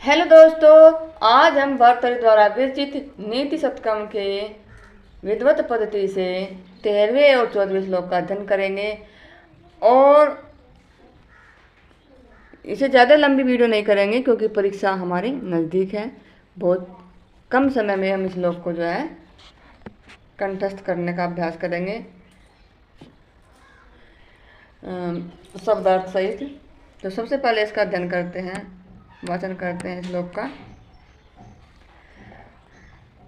Hello दोस्तों, आज हम भर्तृहरि द्वारा विरचित नीति शतकम के विधिवत पद्धति से 13वें और 14वें श्लोक का अध्ययन करेंगे। और इसे ज़्यादा लंबी वीडियो नहीं करेंगे क्योंकि परीक्षा हमारी नज़दीक है। बहुत कम समय में हम इस श्लोक को जो है कंठस्थ करने का अभ्यास करेंगे शब्दार्थ सहित। तो सबसे पहले इसका अध्ययन करते हैं, वाचन करते हैं श्लोक का।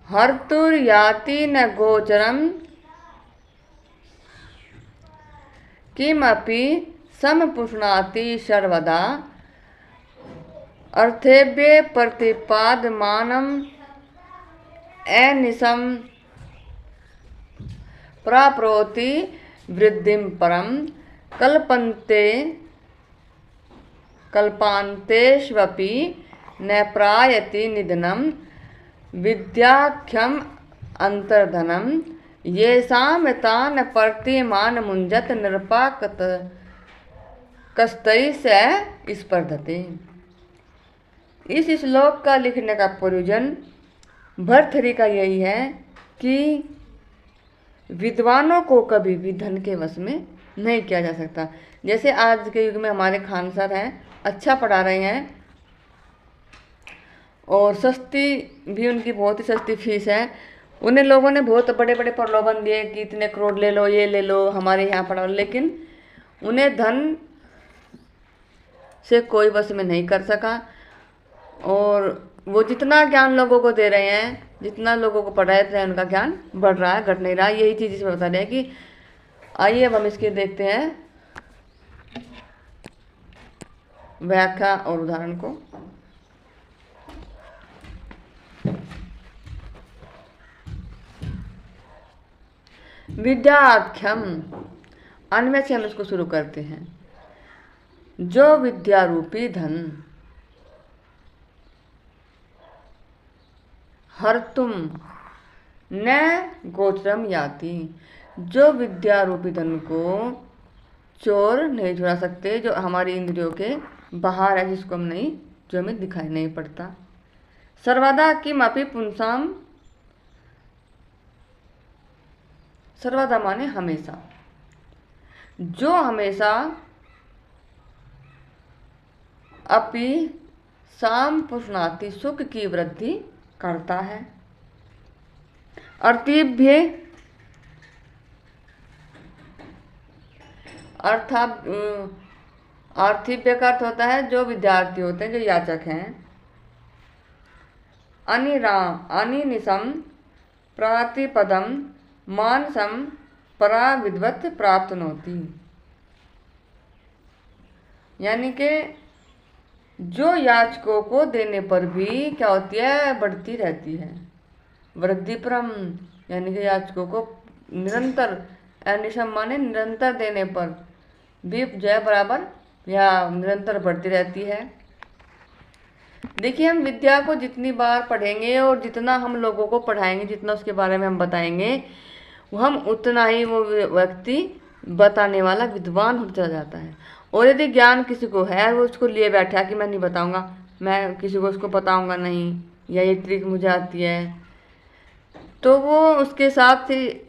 हर्तुर्याति न गोचरम किमपि समपुष्णाति सर्वदा अर्थेभ्ये प्रतिपादमानम् अनिशम् प्राप्नोति वृद्धिं परं कल्पान्तेष्वपि न प्रायति निधनं विद्याख्यम अंतर्धनम येषां तान् प्रतिमान मुंजत निरपाकत कस्तई से स्पर्धते। इस श्लोक का लिखने का प्रयोजन भर्तृहरि का यही है कि विद्वानों को कभी भी धन के वश में नहीं किया जा सकता। जैसे आज के युग में हमारे खान सर हैं, अच्छा पढ़ा रहे हैं और सस्ती भी उनकी बहुत ही सस्ती फीस है। उन्हें लोगों ने बहुत बड़े बड़े प्रलोभन दिए कि इतने करोड़ ले लो, ये ले लो, हमारे यहाँ पढ़ाओ, लेकिन उन्हें धन से कोई वश में नहीं कर सका। और वो जितना ज्ञान लोगों को दे रहे हैं, जितना लोगों को पढ़ाए रहे हैं, उनका ज्ञान बढ़ रहा है, घट नहीं रहा। यही चीज़ इसमें बता रहे हैं कि आइए अब हम इसके देखते हैं व्याख्या और उदाहरण को। विद्याख्यम अन्वय से हम इसको शुरू करते हैं। जो विद्या रूपी धन हर्तुम न गोचरम याति, जो विद्या रूपी धन को चोर नहीं चुरा सकते, जो हमारी इंद्रियों के बाहर है, जिसको हम नहीं, जो हमें दिखाई नहीं पड़ता। सर्वदा किमपि पुंसाम, सर्वदा माने हमेशा, जो हमेशा अपि साम पुष्णाति सुख की वृद्धि करता है। अर्थिभ्य अर्थिभ्य का अर्थ होता है जो विद्यार्थी होते हैं, जो याचक हैं। अनिनिशम प्रतिपदम मानसम परा विद्वत प्राप्तनोति, यानी कि जो याचकों को देने पर भी क्या होती है, बढ़ती रहती है। वृद्धिप्रम यानी कि याचकों को निरंतर, अनिशम माने निरंतर देने पर भी जय बराबर या निरंतर बढ़ती रहती है। देखिए, हम विद्या को जितनी बार पढ़ेंगे और जितना हम लोगों को पढ़ाएंगे, जितना उसके बारे में हम बताएंगे, हम उतना ही वो व्यक्ति बताने वाला विद्वान हो चला जाता है। और यदि ज्ञान किसी को है, वो उसको लिए बैठा कि मैं नहीं बताऊंगा, मैं किसी को उसको बताऊंगा नहीं, या ये ट्रिक मुझे आती है, तो वो उसके साथ ही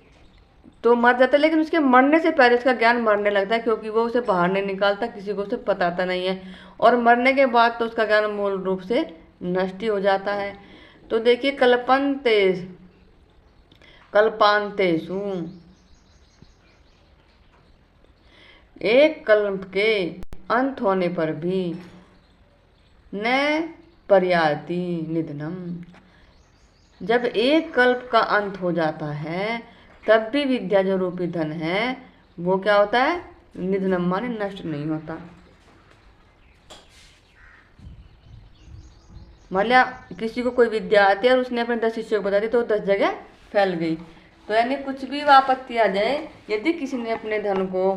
तो मर जाता है। लेकिन उसके मरने से पहले उसका ज्ञान मरने लगता है, क्योंकि वो उसे बाहर नहीं निकालता, किसी को उसे बताता नहीं है। और मरने के बाद तो उसका ज्ञान मूल रूप से नष्ट ही हो जाता है। तो देखिए, कल्पांतेषु, एक कल्प के अंत होने पर भी न पर्याति निधनम, जब एक कल्प का अंत हो जाता है तब भी विद्या जो रूपी धन है वो क्या होता है, निधनम माने नष्ट नहीं होता। मान लिया किसी को कोई विद्या आती है और उसने अपने 10 शिष्यों को बता दी, तो 10 जगह फैल गई। तो यानी कुछ भी आपत्ति आ जाए, यदि किसी ने अपने धन को,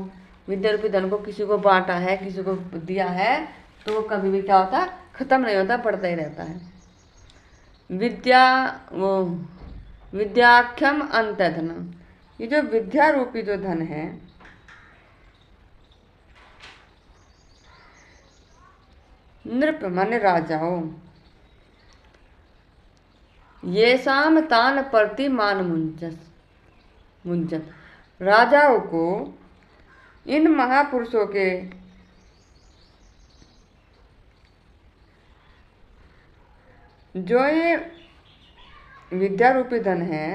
विद्या रूपी धन को किसी को बांटा है, किसी को दिया है, तो वो कभी भी क्या होता, खत्म नहीं होता, बढ़ता ही रहता है। विद्याख्यम अंत धनम, ये जो विद्या रूपी जो धन है, नृप माने राजाओं, ये शाम तान प्रति मान मुंजत। राजाओं को इन महापुरुषों के जो ये विद्या रूपी धन है,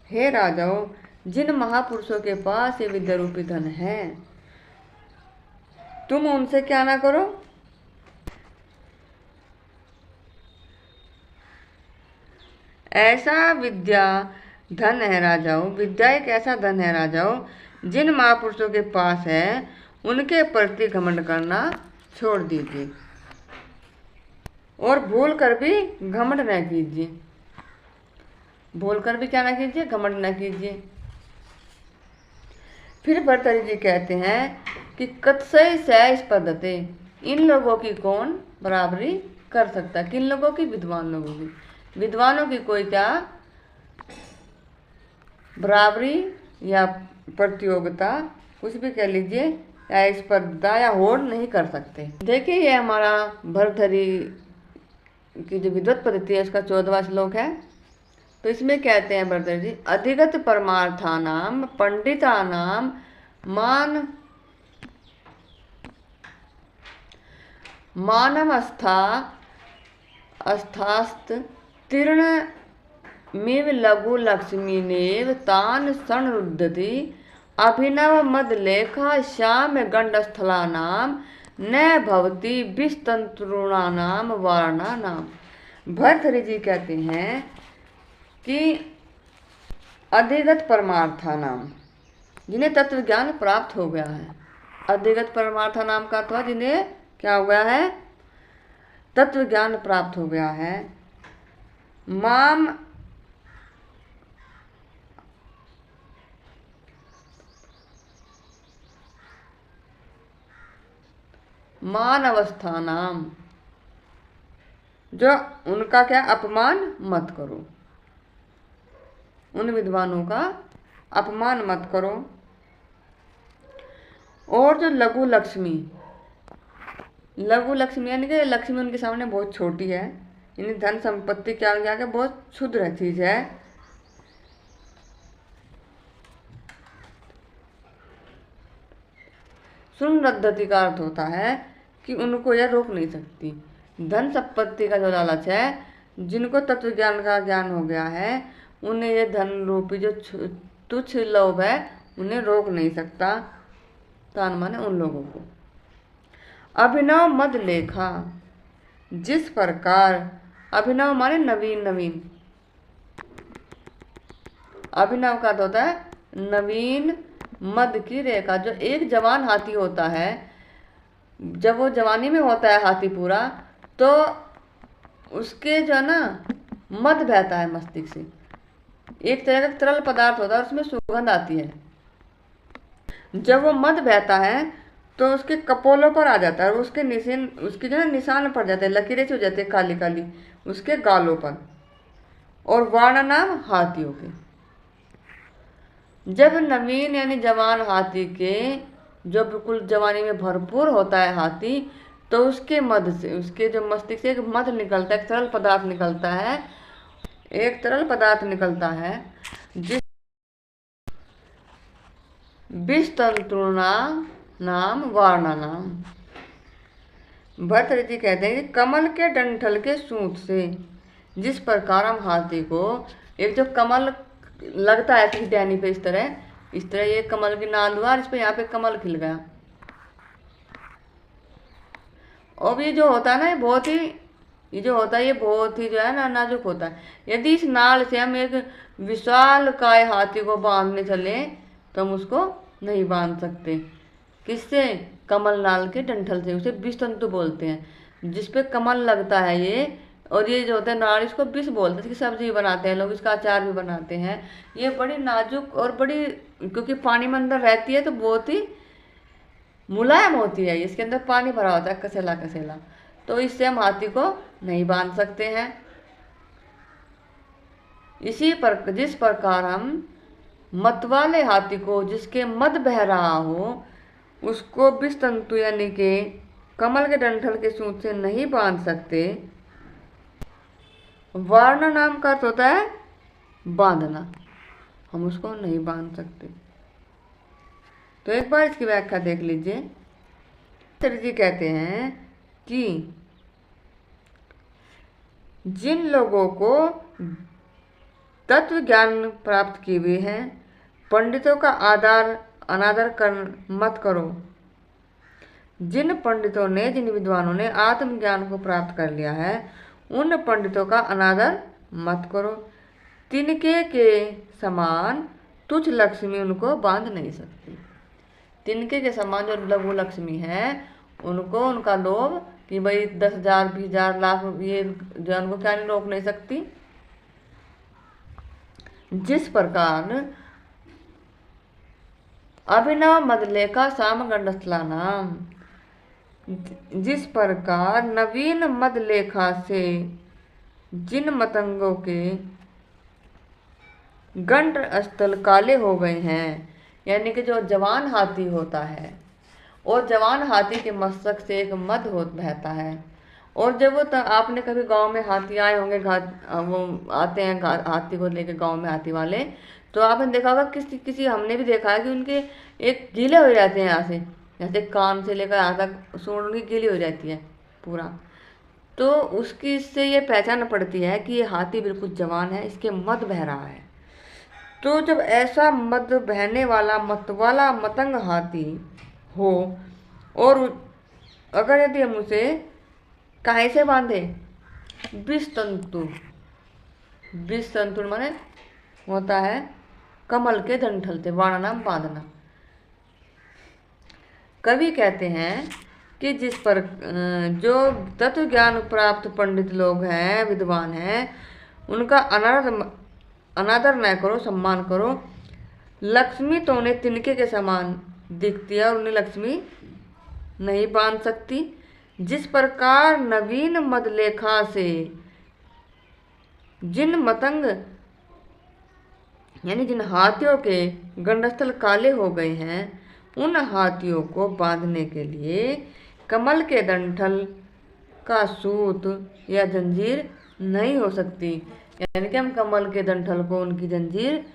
हे राजाओं, जिन महापुरुषों के पास ये विद्या रूपी धन है, तुम उनसे क्या ना करो, ऐसा विद्या धन है राजाओं, विद्या एक ऐसा धन है राजाओं जिन महापुरुषों के पास है, उनके प्रति घमंड करना छोड़ दीजिए और भूल कर भी घमंड न कीजिए। भूल कर भी क्या ना कीजिए, घमंड न कीजिए। फिर भर्तृहरि जी कहते हैं कि कत्सय सैस पद्धति, इन लोगों की कौन बराबरी कर सकता है? किन लोगों की? विद्वान लोगों की। विद्वानों की कोई क्या बराबरी या प्रतियोगिता, कुछ भी कह लीजिए, या स्पर्धा या होड़ नहीं कर सकते। देखिए ये हमारा भर्तृहरि की जो विद्वत पद्धति है उसका 14वां श्लोक है। तो इसमें कहते हैं भर्तृहरि जी, अधिगत परमार्थानाम पंडितानाम मानवस्था अस्थास्त तीर्ण मिव लघु लक्ष्मीनेव तान संरुद्धति अभिनव मदलेखा श्याम गंडस्थलानाम न भवती विस्तंतॄणानाम वारणानाम। भर्तृहरि जी कहते हैं कि अधिगत परमार्थानाम, जिन्हें तत्व ज्ञान प्राप्त हो गया है। अधिगत परमार्थानाम का अथवा जिन्हें क्या हो गया है? तत्व ज्ञान प्राप्त हो गया है। मान अवस्था नाम, जो उनका क्या अपमान मत करो, उन विद्वानों का अपमान मत करो। और जो लघु लक्ष्मी, लघु लक्ष्मी यानी कि लक्ष्मी उनके सामने बहुत छोटी है, यानी धन संपत्ति क्या क्या बहुत क्षुद्र चीज है। सुनरद्धति का अर्थ होता है कि उनको यह रोक नहीं सकती। धन संपत्ति का जो लालच है, जिनको तत्व ज्ञान का ज्ञान हो गया है, उन्हें यह धन रूपी जो तुच्छ लोभ है उन्हें रोक नहीं सकता। तान माने उन लोगों को। अभिनव मद लेखा, जिस प्रकार, अभिनव माने नवीन नवीन, अभिनव का होता है नवीन, मद की रेखा, जो एक जवान हाथी होता है, जब वो जवानी में होता है हाथी पूरा, तो उसके जो है ना मद बहता है मस्तिष्क से, एक तरह का तरल पदार्थ होता है, उसमें सुगंध आती है। जब वो मद बहता है तो उसके कपोलों पर आ जाता है और उसके निशान, उसके जो है निशान पड़ जाते हैं, लकीरें से हो जाती है काली काली उसके गालों पर, और वाण नाम हाथियों के। जब नवीन यानी जवान हाथी के, जो बिल्कुल जवानी में भरपूर होता है हाथी, तो उसके मद से, उसके जो मस्तिष्क से एक मद निकलता है, एक तरल पदार्थ निकलता है, एक तरल पदार्थ निकलता है जिस विस्तंतुना नाम वारणा नाम। भर्तृहरि जी कहते हैं कि कमल के डंठल के सूत से, जिस प्रकार हम हाथी को एक जो कमल लगता है किसी टहनी पे, इस तरह ये कमल की नाल हुआ, इस पे यहाँ पे कमल खिल गया। और ये जो होता है ना, ये बहुत ही, ये जो होता है ये बहुत ही जो है ना नाजुक होता है। यदि इस नाल से हम एक विशाल काय हाथी को बांधने चले तो हम उसको नहीं बांध सकते। किससे? कमल नाल के डंठल से, उसे विषतंतु बोलते हैं, जिसपे कमल लगता है ये। और ये जो होता है नाल, इसको विष बोलते हैं, इसकी सब्जी बनाते हैं लोग, इसका अचार भी बनाते हैं। ये बड़ी नाजुक और बड़ी, क्योंकि पानी में अंदर रहती है तो बहुत ही मुलायम होती है, इसके अंदर पानी भरा होता है कसेला कसेला, तो इससे हम हाथी को नहीं बांध सकते हैं। इसी पर जिस प्रकार हम मत वाले हाथी को, जिसके मद बह रहा हो, उसको विषतंतु यानी कि कमल के डंठल के सूत से नहीं बांध सकते, वारणा नाम का अर्थ होता है बांधना, हम उसको नहीं बांध सकते। तो एक बार इसकी व्याख्या देख लीजिए। जी कहते हैं कि जिन लोगों को तत्व ज्ञान प्राप्त किए हुए हैं, पंडितों का अनादर मत करो। जिन पंडितों ने, जिन विद्वानों ने आत्मज्ञान को प्राप्त कर लिया है, उन पंडितों का अनादर मत करो। तिनके के समान तुच्छ लक्ष्मी उनको बांध नहीं सकती। तिनके के समान जो लघु लक्ष्मी है, उनको उनका लोभ कि भाई 10,000, 20,000, लाख, ये जो उनको क्या नहीं रोक नहीं सकती। जिस प्रकार अभिनव मदलेखा सामगंडस्थला नाम, जिस प्रकार नवीन मदलेखा से जिन मतंगों के गंड स्थल काले हो गए हैं, यानी कि जो जवान हाथी होता है, और जवान हाथी के मस्तक से एक मद बहता है, और जब वो आपने कभी गांव में हाथी आए होंगे, वो आते हैं हाथी को लेके गांव में, हाथी वाले, तो आपने देखा होगा, किसी हमने भी देखा है कि उनके एक गीले हो जाते हैं यहाँ से, जैसे कान से लेकर यहाँ तक सूंड उनकी गीली हो जाती है पूरा। तो उसकी इससे ये पहचान पड़ती है कि ये हाथी बिल्कुल जवान है, इसके मद बह रहा है। तो जब ऐसा मद बहने वाला मतवाला मतंग हाथी हो, और अगर यदि हम उसे काहे से बांधे, विष तंतु माने होता है कमल के डंठल से, वाणा नाम बांधना। कवि कहते हैं कि जिस पर जो तत्व ज्ञान प्राप्त पंडित लोग हैं, विद्वान हैं, उनका अनादर न करो, सम्मान करो। लक्ष्मी तो उन्हें तिनके के समान दिखती है और उन्हें लक्ष्मी नहीं बांध सकती। जिस प्रकार नवीन मदलेखा से जिन मतंग, यानी जिन हाथियों के गंडस्थल काले हो गए हैं, उन हाथियों को बांधने के लिए कमल के डंठल का सूत या जंजीर नहीं हो सकती। यानी कि हम कमल के डंठल को उनकी जंजीर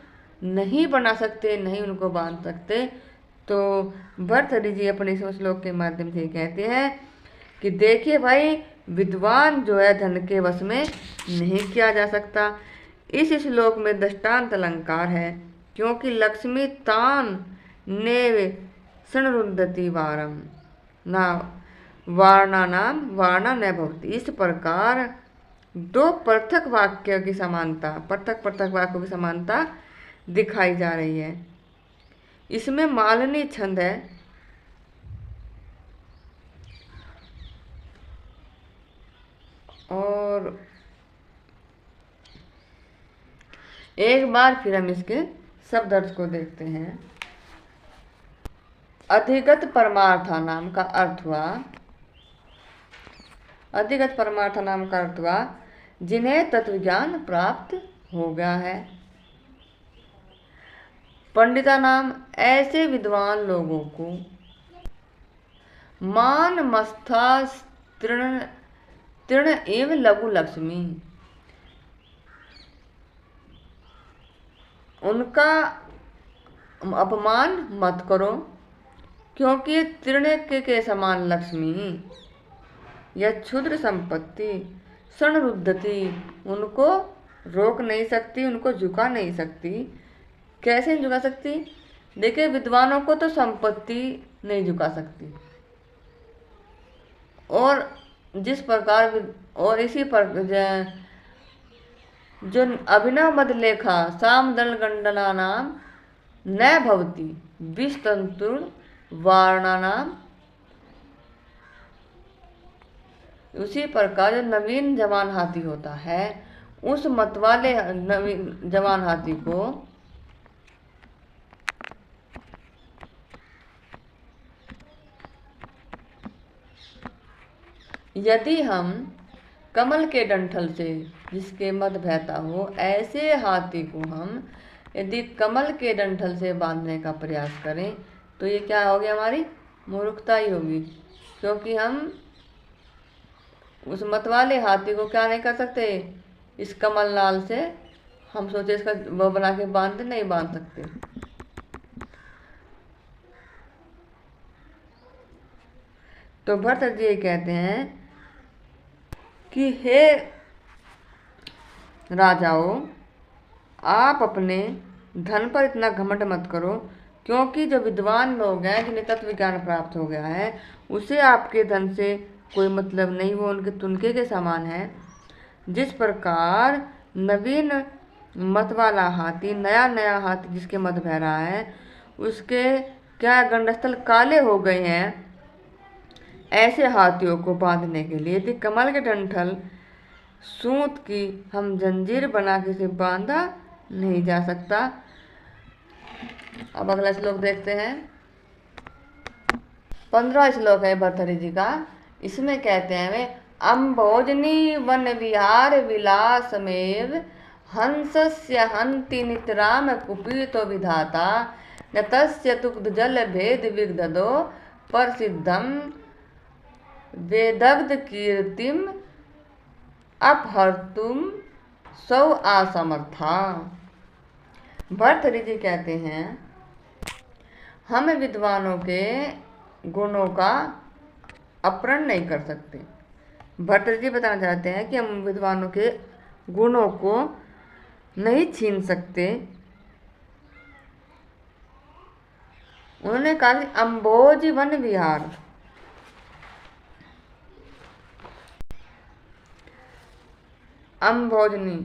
नहीं बना सकते, नहीं उनको बांध सकते। तो भर्तृहरि जी अपने इस श्लोक के माध्यम से कहते हैं कि देखिए भाई, विद्वान जो है धन के वश में नहीं किया जा सकता। इस श्लोक में दृष्टांत अलंकार है, क्योंकि लक्ष्मी तान ने संरुद्धति वारम ना वारणा नाम वारणा न भवती। इस प्रकार दो पृथक वाक्यों की समानता, पृथक वाक्यों की समानता दिखाई जा रही है। इसमें मालिनी छंद है, और एक बार फिर हम इसके शब्द अर्थ को देखते हैं। अधिगत परमार्था नाम का अर्थ हुआ, अधिगत परमार्थ नाम का अर्थ हुआ जिन्हें तत्व ज्ञान प्राप्त हो गया है। पंडिता नाम ऐसे विद्वान लोगों को मान मस्था तृण एवं लघु लक्ष्मी, उनका अपमान मत करो, क्योंकि तृण के समान लक्ष्मी या क्षुद्र संपत्ति संरुद्धति उनको रोक नहीं सकती, उनको झुका नहीं सकती। कैसे नहीं झुका सकती? देखिए, विद्वानों को तो संपत्ति नहीं झुका सकती, और जिस प्रकार, और इसी पर जो अभिनव मदलेखा सामदल गंडना नाम न भवती विस्तंतुर वारणा नाम, उसी प्रकार जो नवीन जवान हाथी होता है, उस मतवाले नवीन जवान हाथी को यदि हम कमल के डंठल से, जिसके मद बहता हो, ऐसे हाथी को हम यदि कमल के डंठल से बांधने का प्रयास करें, तो ये क्या होगी? हमारी मूर्खता ही होगी, क्योंकि हम उस मतवाले हाथी को क्या नहीं कर सकते? इस कमल नाल से हम सोचे इसका वो बना के बांधते, नहीं बांध सकते। तो भरत जी कहते हैं कि हे राजाओं, आप अपने धन पर इतना घमंड मत करो, क्योंकि जो विद्वान लोग हैं जिन्हें तत्व ज्ञान प्राप्त हो गया है, उसे आपके धन से कोई मतलब नहीं, वो उनके तुनके के समान है। जिस प्रकार नवीन मत वाला हाथी, नया नया हाथी जिसके मत बह रहा है, उसके क्या गंडस्थल काले हो गए हैं, ऐसे हाथियों को बांधने के लिए यदि कमल के डंठल सूत की हम जंजीर बना के इसे बांधा नहीं जा सकता। अब अगला श्लोक देखते हैं। 15 श्लोक है भर्तृहरि जी का। इसमें कहते हैं वे, अम्भोजनी वन विहार विलासमेव हंसस्य हंति नितराम कुपीतो विधाता न तस्य दुग्ध जल भेद विगदो प्रसिद्धम वेदग्ध कीर्तिम अपहर्तुम सौ असमर्था। भर्तृहरि जी कहते हैं, हम विद्वानों के गुणों का अपहरण नहीं कर सकते। भर्तृहरि जी बताना चाहते हैं कि हम विद्वानों के गुणों को नहीं छीन सकते। उन्होंने कहा कि अम्भोज वन विहार, अम्भोजनी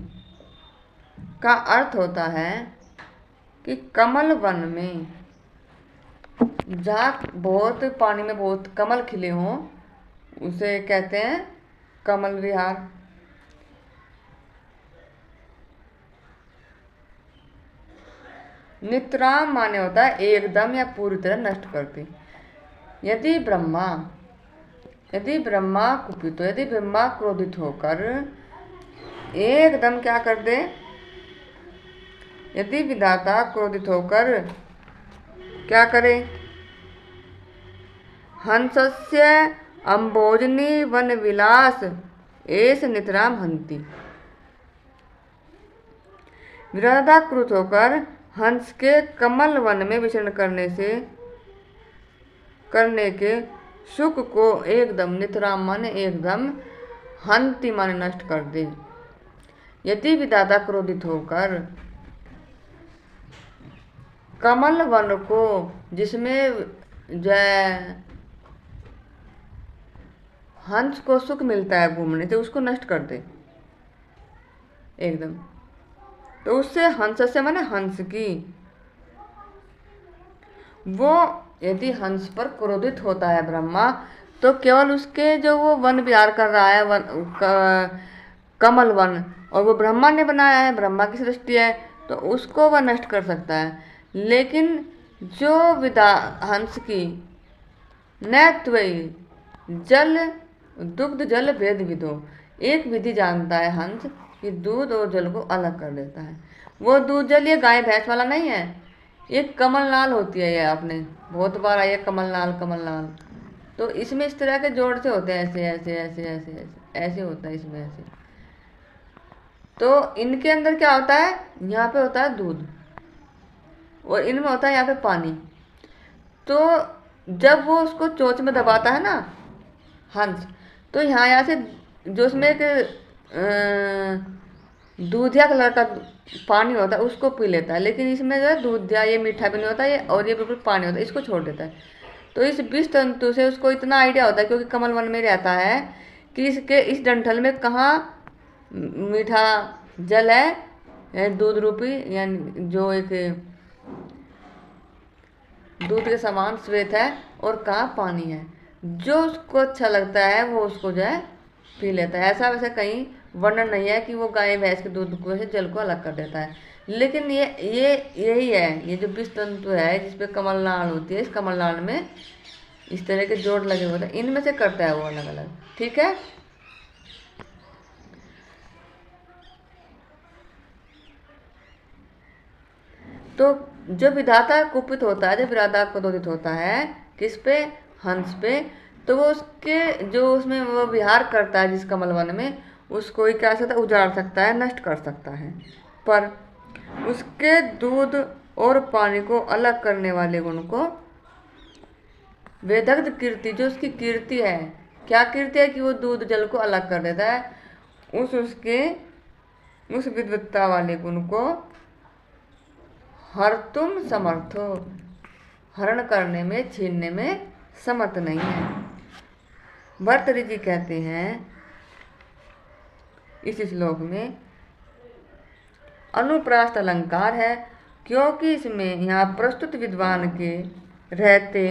का अर्थ होता है कि कमल वन में, जहाँ बहुत पानी में बहुत कमल खिले हों, उसे कहते हैं कमल विहार। नितराम माने होता है एकदम या पूरी तरह नष्ट करते। यदि ब्रह्मा कुपित हो, यदि ब्रह्मा क्रोधित होकर एकदम क्या कर दे, यदि विधाता क्रोधित होकर क्या करे, हंसस्य अम्भोजनी वन विलास एस नितराम हंति, विधाता क्रोध होकर हंस के कमल वन में विचरण करने के सुख को एकदम, नितराम माने एकदम, हंति माने नष्ट कर दे। यदि विधाता क्रोधित होकर कमल वन को, जिसमें जय हंस को सुख मिलता है घूमने से, उसको नष्ट कर दे एकदम, तो उससे हंस से माने हंस की, वो यदि हंस पर क्रोधित होता है ब्रह्मा, तो केवल उसके जो वो वन विहार कर रहा है कमल वन, और वो ब्रह्मा ने बनाया है, ब्रह्मा की सृष्टि है, तो उसको वह नष्ट कर सकता है। लेकिन जो हंस की नैत्वयी जल दुग्ध जल भेद विदो, एक विधि जानता है हंस कि दूध और जल को अलग कर देता है। वो दूध जल ये गाय भैंस वाला नहीं है, एक कमल नाल होती है, ये आपने बहुत बार आई है कमल नाल। तो इसमें इस तरह के जोड़ से होते हैं, ऐसे ऐसे ऐसे ऐसे ऐसे ऐसे होता है इसमें ऐसे। तो इनके अंदर क्या होता है, यहाँ पे होता है दूध और इनमें होता है यहाँ पे पानी। तो जब वो उसको चोंच में दबाता है ना हंस, तो यहाँ से जो उसमें एक दूधिया कलर का पानी होता है उसको पी लेता है, लेकिन इसमें जो है दूधिया, ये मीठा भी नहीं होता ये, और ये बिल्कुल पानी होता है, इसको छोड़ देता है। तो इस विष तंतु से उसको इतना आइडिया होता है, क्योंकि कमल वन में रहता है, कि इसके इस डंठल में कहाँ मीठा जल है दूध रूपी, यानी जो एक दूध के समान श्वेत है, और कहाँ पानी है। जो उसको अच्छा लगता है वो उसको जो है पी लेता है। ऐसा वैसे कहीं वर्णन नहीं है कि वो गाय भैंस के दूध को से जल को अलग कर देता है, लेकिन ये यही है, ये जो विष तंतु है जिसपे कमल नाल होती है, इस कमल नाल में इस तरह के जोड़ लगे होते हैं, इनमें से करता है वो अलग अलग। ठीक है, तो जो विधाता कुपित होता है, जब विधाता क्रोधित होता है किस पे, हंस पे, तो वो उसके जो उसमें वो विहार करता है जिस कमल वन में, उसको ही क्या सकता है, उजाड़ सकता है, नष्ट कर सकता है। पर उसके दूध और पानी को अलग करने वाले गुण को वेदग्ध कीर्ति, जो उसकी कीर्ति है, क्या कीर्ति है कि वो दूध जल को अलग कर देता है, उस विद्वत्ता वाले गुण को हर तुम समर्थ हो, हरण करने में, छीनने में समर्थ नहीं है। भर्तृहरि जी कहते हैं इस श्लोक में, अनुप्रास्त अलंकार है क्योंकि इसमें यहाँ प्रस्तुत विद्वान के रहते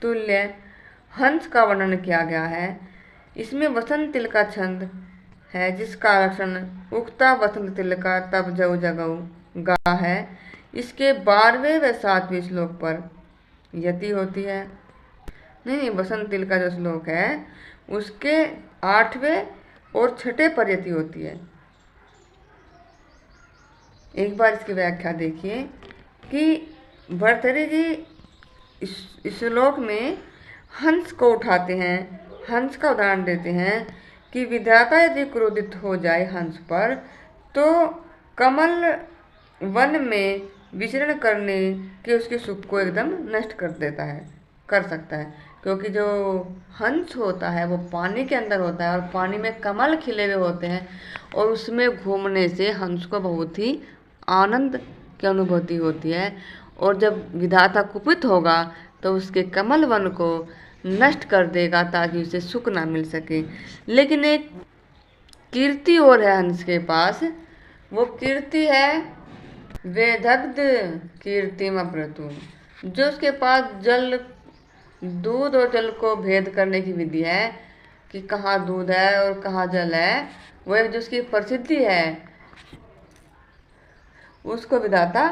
तुल्य हंस का वर्णन किया गया है। इसमें वसंत तिल का छंद है जिसका लक्षण उक्ता वसंत तिल का तब जऊ जगऊ गा है। इसके 12वें व 7वें श्लोक पर यति होती है। नहीं, वसंत तिल का जो श्लोक है उसके 8वें और 6ठे पर यति होती है। एक बार इसकी व्याख्या देखिए कि भर्तृहरि जी इस श्लोक में हंस को उठाते हैं, हंस का उदाहरण देते हैं कि विधाता यदि क्रोधित हो जाए हंस पर तो कमल वन में विचरण करने के उसके सुख को एकदम नष्ट कर देता है, कर सकता है। क्योंकि जो हंस होता है वो पानी के अंदर होता है और पानी में कमल खिले हुए होते हैं और उसमें घूमने से हंस को बहुत ही आनंद की अनुभूति होती है। और जब विधाता कुपित होगा तो उसके कमल वन को नष्ट कर देगा ताकि उसे सुख ना मिल सके। लेकिन एक कीर्ति और है हंस के पास, वो कीर्ति है वेदग्ध कीर्तिम अप्रतु, जो उसके पास जल, दूध और जल को भेद करने की विधि है कि कहाँ दूध है और कहाँ जल है, वो एक जो उसकी प्रसिद्धि है उसको विधाता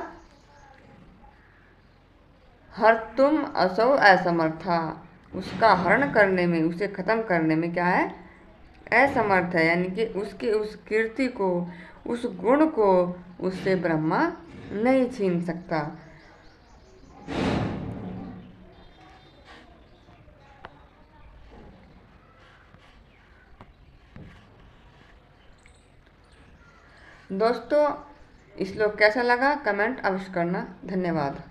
हर तुम असौ असमर्था, उसका हरण करने में, उसे खत्म करने में क्या है, असमर्थ है। यानी कि उसके उस कीर्ति को, उस गुण को उससे ब्रह्मा नहीं छीन सकता। दोस्तों, इस श्लोक कैसा लगा कमेंट अवश्य करना। धन्यवाद।